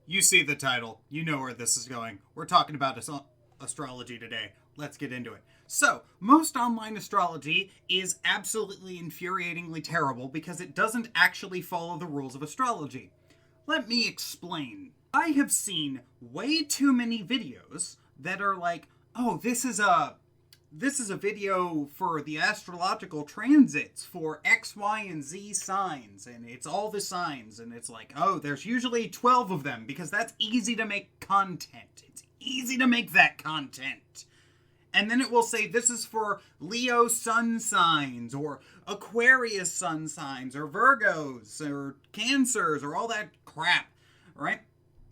You see the title. You know where this is going. We're talking about astrology today. Let's get into it. So, most online astrology is absolutely infuriatingly terrible because it doesn't actually follow the rules of astrology. Let me explain. I have seen way too many videos that are like, oh, this is a video for the astrological transits for X, Y, and Z signs, and it's all the signs, and it's like, oh, there's usually 12 of them, because that's easy to make content. It's easy to make that content. And then it will say this is for Leo sun signs, or Aquarius sun signs, or Virgos, or Cancers, or all that crap, right?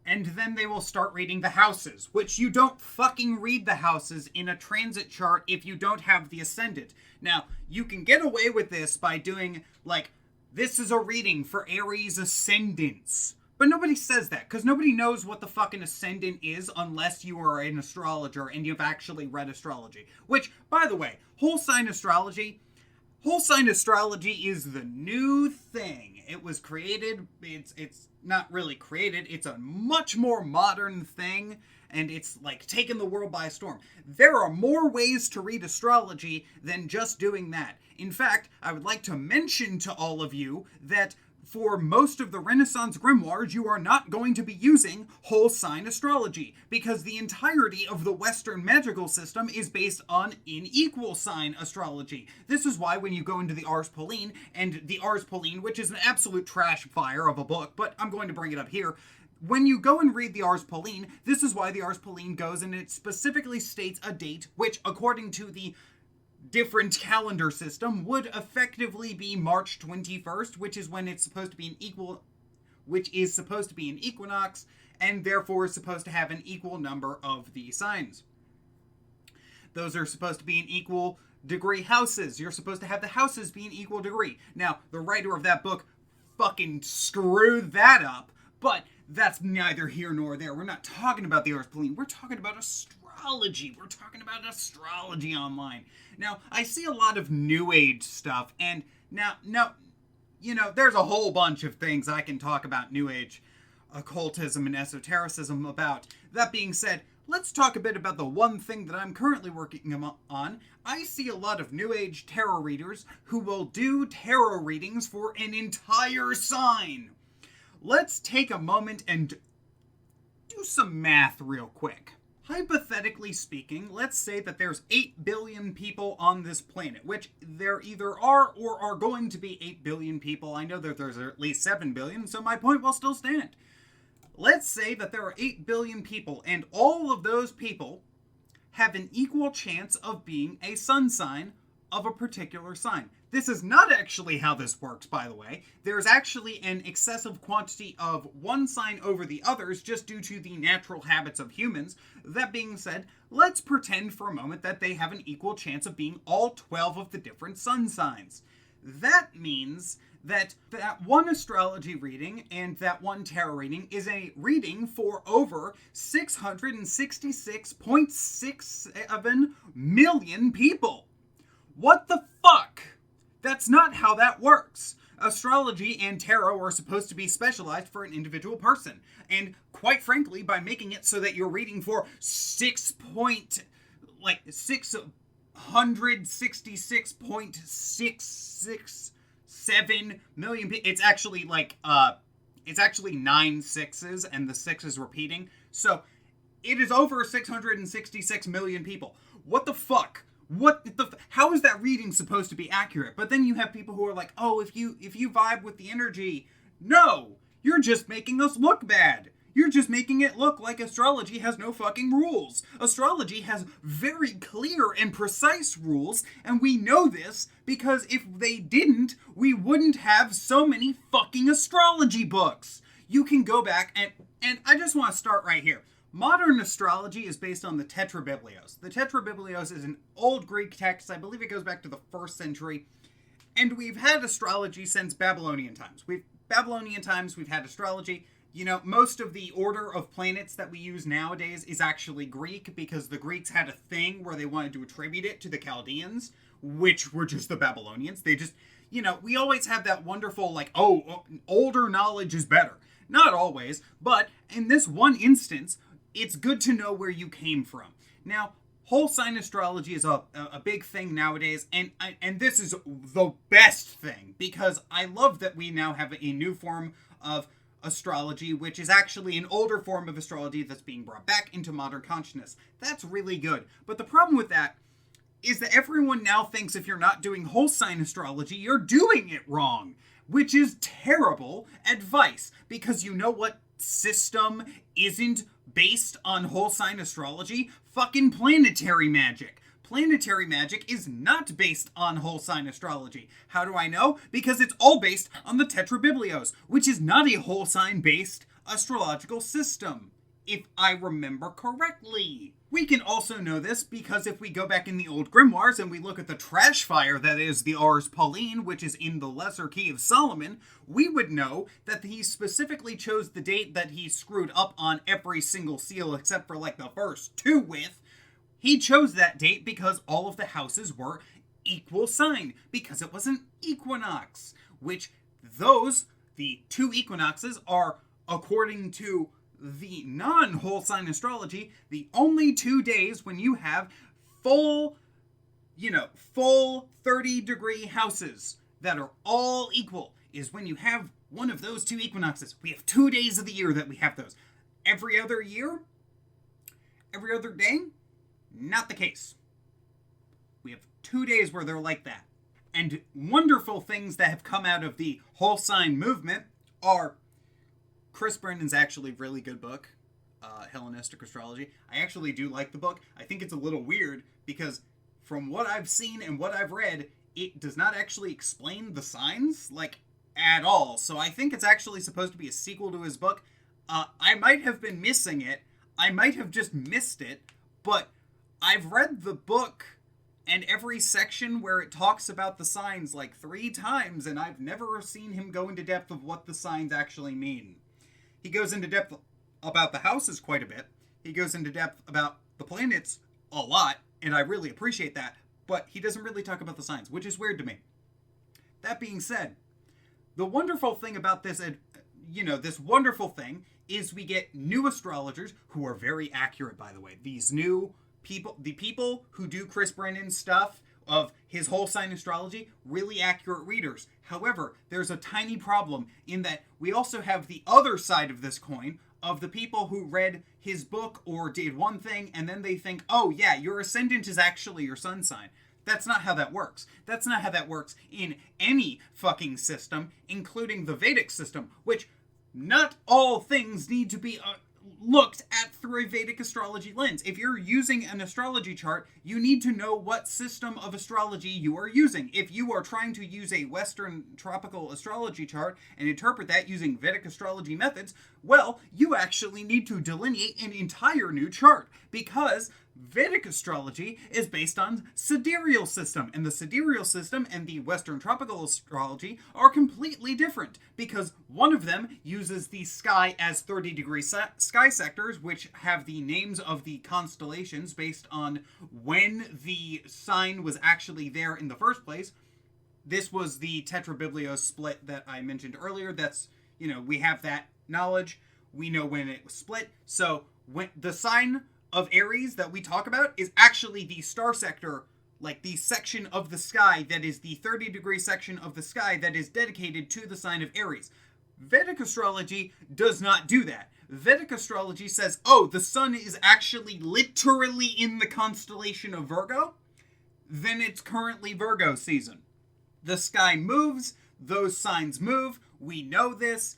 And then they will start reading the houses, which you don't fucking read the houses in a transit chart if you don't have the ascendant. Now, you can get away with this by doing, like, this is a reading for Aries ascendants. But nobody says that, because nobody knows what the fucking ascendant is unless you are an astrologer and you've actually read astrology. Which, by the way, whole sign astrology is the new thing. It was created, it's not really created, it's a much more modern thing, and it's like taken the world by storm. There are more ways to read astrology than just doing that. In fact, I would like to mention to all of you that for most of the Renaissance grimoires, you are not going to be using whole sign astrology, because the entirety of the Western magical system is based on unequal sign astrology. This is why when you go into the Ars Pauline, and the Ars Pauline, which is an absolute trash fire of a book, but I'm going to bring it up here, when you go and read the Ars Pauline, this is why the Ars Pauline goes and it specifically states a date, which according to the different calendar system would effectively be March 21st, which is when it's supposed to be an equinox, and therefore is supposed to have an equal number of the signs. Those are supposed to be in equal degree houses. You're supposed to have the houses be an equal degree. Now, the writer of that book fucking screwed that up, but that's neither here nor there. We're not talking about the Ars Pauline. We're talking about astrology. We're talking about astrology online. Now, I see a lot of New Age stuff, and now, there's a whole bunch of things I can talk about New Age occultism and esotericism about. That being said, let's talk a bit about the one thing that I'm currently working on. I see a lot of New Age tarot readers who will do tarot readings for an entire sign. Let's take a moment and do some math real quick. Hypothetically speaking, let's say that there's 8 billion people on this planet, which there either are or are going to be 8 billion people. I know that there's at least 7 billion, so my point will still stand. Let's say that there are 8 billion people, and all of those people have an equal chance of being a sun sign of a particular sign. This is not actually how this works, by the way. There's actually an excessive quantity of one sign over the others just due to the natural habits of humans. That being said, let's pretend for a moment that they have an equal chance of being all 12 of the different sun signs. That means that one astrology reading and that one tarot reading is a reading for over 666.67 million people. What the fuck? That's not how that works. Astrology and tarot are supposed to be specialized for an individual person. And quite frankly, by making it so that you're reading for 666.667 million people, it's actually it's actually 9 sixes and the 6 is repeating. So it is over 666 million people. What the fuck? How is that reading supposed to be accurate? But then you have people who are like, oh, if you vibe with the energy. No, you're just making us look bad. You're just making it look like astrology has no fucking rules. Astrology has very clear and precise rules, and we know this because if they didn't, we wouldn't have so many fucking astrology books. You can go back and I just want to start right here. Modern astrology is based on the Tetrabiblios. The Tetrabiblios is an old Greek text. I believe it goes back to the 1st century. And we've had astrology since Babylonian times. We've had astrology. Most of the order of planets that we use nowadays is actually Greek because the Greeks had a thing where they wanted to attribute it to the Chaldeans, which were just the Babylonians. They just, we always have that wonderful, older knowledge is better. Not always, but in this one instance, it's good to know where you came from. Now, whole sign astrology is a big thing nowadays, and this is the best thing, because I love that we now have a new form of astrology, which is actually an older form of astrology that's being brought back into modern consciousness. That's really good. But the problem with that is that everyone now thinks if you're not doing whole sign astrology, you're doing it wrong, which is terrible advice, because you know what system isn't based on whole sign astrology? Fucking planetary magic. Planetary magic is not based on whole sign astrology. How do I know? Because it's all based on the Tetrabiblios, which is not a whole sign based astrological system, if I remember correctly. We can also know this because if we go back in the old grimoires and we look at the trash fire that is the Ars Pauline, which is in the Lesser Key of Solomon, we would know that he specifically chose the date that he screwed up on every single seal except for like the first two with. He chose that date because all of the houses were equal sign, because it was an equinox, which the two equinoxes are, according to the non-whole sign astrology, the only 2 days when you have full 30-degree houses that are all equal is when you have one of those two equinoxes. We have 2 days of the year that we have those. Every other year, every other day, not the case. We have 2 days where they're like that. And wonderful things that have come out of the whole sign movement are Chris Brandon's actually really good book, Hellenistic Astrology. I actually do like the book. I think it's a little weird because from what I've seen and what I've read, it does not actually explain the signs, like, at all. So I think it's actually supposed to be a sequel to his book. I might have been missing it. I might have just missed it, but I've read the book and every section where it talks about the signs like 3 times, and I've never seen him go into depth of what the signs actually mean. He goes into depth about the houses quite a bit. He goes into depth about the planets a lot, and I really appreciate that, but he doesn't really talk about the signs, which is weird to me. That being said, the wonderful thing about this, this wonderful thing is we get new astrologers who are very accurate, by the way. These new people, the people who do Chris Brandon's stuff of his whole sign astrology, really accurate readers. However, there's a tiny problem in that we also have the other side of this coin of the people who read his book or did one thing and then they think, oh yeah, your ascendant is actually your sun sign. That's not how that works. That's not how that works in any fucking system, including the Vedic system, which not all things need to be looked at through a Vedic astrology lens. If you're using an astrology chart, you need to know what system of astrology you are using. If you are trying to use a Western tropical astrology chart and interpret that using Vedic astrology methods, well, you actually need to delineate an entire new chart, because Vedic astrology is based on sidereal system, and the sidereal system and the Western tropical astrology are completely different, because one of them uses the sky as 30-degree sky sectors, which have the names of the constellations based on when the sign was actually there in the first place. This was the Tetrabiblios split that I mentioned earlier. That's, we have that knowledge. We know when it was split. So when the sign of Aries that we talk about is actually the star sector, like the section of the sky that is the 30-degree section of the sky that is dedicated to the sign of Aries. Vedic astrology does not do that. Vedic astrology says, oh, the sun is actually literally in the constellation of Virgo, then it's currently Virgo season. The sky moves, those signs move, we know this,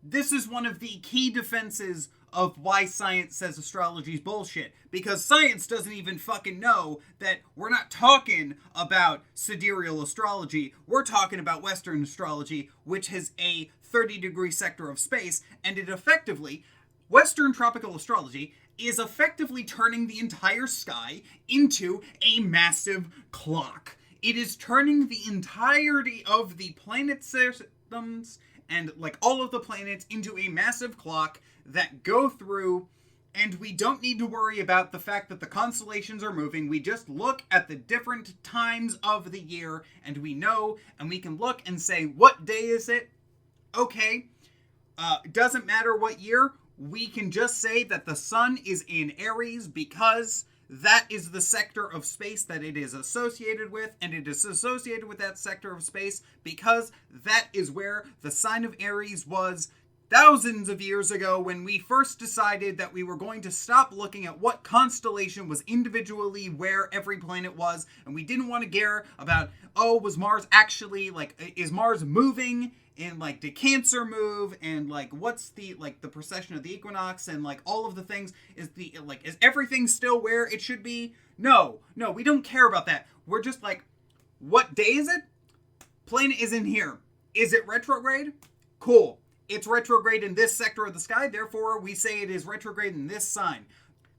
this is one of the key defenses of why science says astrology is bullshit. Because science doesn't even fucking know that we're not talking about sidereal astrology. We're talking about Western astrology, which has a 30-degree sector of space, and it effectively, Western tropical astrology is effectively turning the entire sky into a massive clock. It is turning the entirety of the planet systems and like all of the planets into a massive clock that go through, and we don't need to worry about the fact that the constellations are moving. We just look at the different times of the year and we know, and we can look and say, what day is it? Okay, Doesn't matter what year, we can just say that the sun is in Aries because that is the sector of space that it is associated with, and it is associated with that sector of space because that is where the sign of Aries was thousands of years ago when we first decided that we were going to stop looking at what constellation was individually where every planet was, and we didn't want to care about, oh, was Mars actually, like, is Mars moving? And like, did Cancer move? And like, what's the like the precession of the equinox? And like all of the things, is everything still where it should be? No, we don't care about that. We're just like, what day is it? Planet is in here. Is it retrograde? Cool. It's retrograde in this sector of the sky, therefore we say it is retrograde in this sign.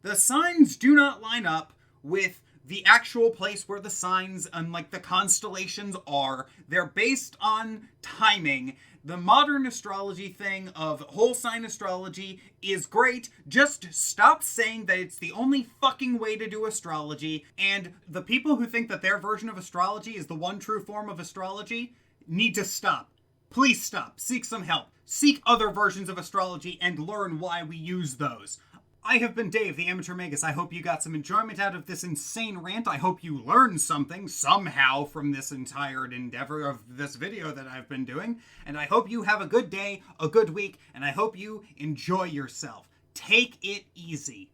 The signs do not line up with the actual place where the signs and like the constellations are. They're based on timing. The modern astrology thing of whole sign astrology is great. Just stop saying that it's the only fucking way to do astrology. And the people who think that their version of astrology is the one true form of astrology need to stop. Please stop. Seek some help. Seek other versions of astrology and learn why we use those. I have been Dave, the Amateur Magus. I hope you got some enjoyment out of this insane rant. I hope you learned something somehow from this entire endeavor of this video that I've been doing. And I hope you have a good day, a good week, and I hope you enjoy yourself. Take it easy.